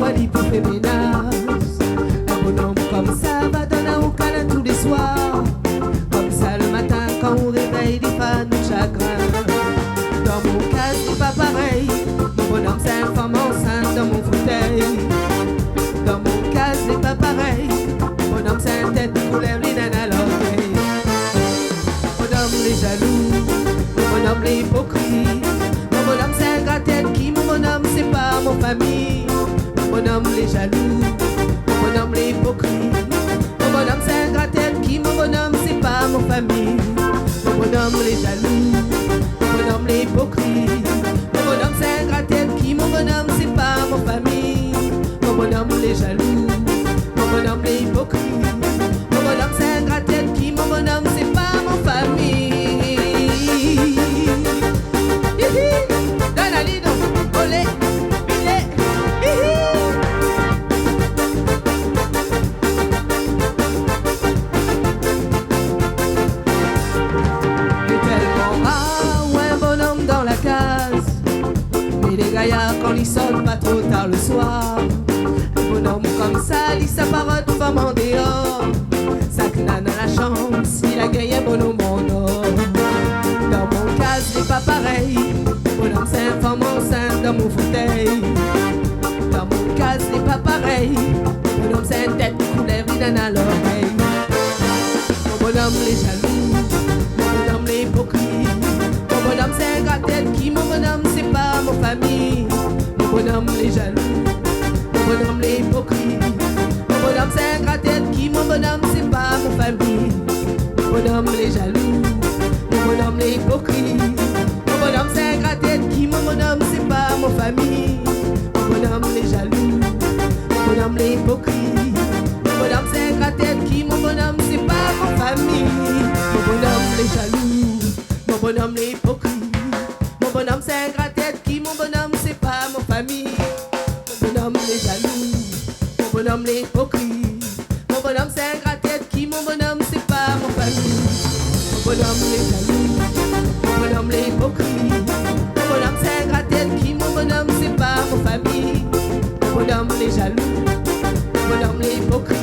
fois il peut faire ménage. Un bonhomme comme ça va donner un câlin tous les soirs. Comme ça le matin quand on réveille il pas de chagrin. Dans mon cas c'est pas pareil. Mon bonhomme c'est une femme enceinte dans mon fauteuil. Dans mon cas c'est pas pareil. Mon bonhomme c'est une tête qui couleur les nains à l'oreille. Mon bonhomme les jaloux, mon bonhomme les hypocrites. Mon bonhomme c'est un gars-tête qui, mon bonhomme c'est pas mon famille. Mon bonhomme les jaloux, mon bonhomme les hypocrites. Mon bonhomme c'est un gars-tête qui, mon bonhomme c'est pas mon famille. Mon bonhomme les jaloux, mon bonhomme les hypocrites. Mon bonhomme c'est un gars-tête qui, mon bonhomme c'est pas mon famille. Mon bonhomme les jaloux, mon bonhomme les hypocrites. Mon bonhomme c'est un gars-tête qui, mon bonhomme c'est pas mon famille. Quand il sonne pas trop tard le soir, un bonhomme comme ça, il s'apparente femme en dehors. Ça que n'a la chance, il a gagné un bonhomme en or. Dans mon cas, c'est pas pareil. Mon bonhomme c'est un femme enceinte dans mon fauteuil. Dans mon cas, c'est pas pareil. Mon bonhomme c'est une tête qui couleur les nains à l'oreille. Mon bonhomme les jaloux, mon bonhomme les hypocrites. Mon bonhomme c'est un gars-tête qui, mon bonhomme c'est pas mon famille. Mon bonhomme les jaloux, mon bonhomme les hypocrites. Mon bonhomme c'est un gars-tête qui, mon bonhomme c'est pas mon famille. Mon bonhomme les jaloux, mon bonhomme les hypocrites. Mon bonhomme c'est un gars-tête qui, mon bonhomme c'est pas mon famille. Mon bonhomme les jaloux, mon bonhomme les hypocrites. Mon bonhomme c'est un gars-tête qui, mon bonhomme c'est pas mon famille. Mon bonhomme les jaloux, mon bonhomme les hypocrites. Mon bonhomme c'est un gras-tête qui, mon bonhomme c'est pas mon famille. Mon bonhomme les jaloux, mon bonhomme les hypocrites. Mon bonhomme c'est un gras-tête qui, mon bonhomme c'est pas mon famille. Mon bonhomme les jaloux, mon bonhomme les hypocrites. Mon bonhomme c'est un gras-tête qui, mon bonhomme c'est pas mon famille. Mon bonhomme les jaloux, mon bonhomme les hypocrites.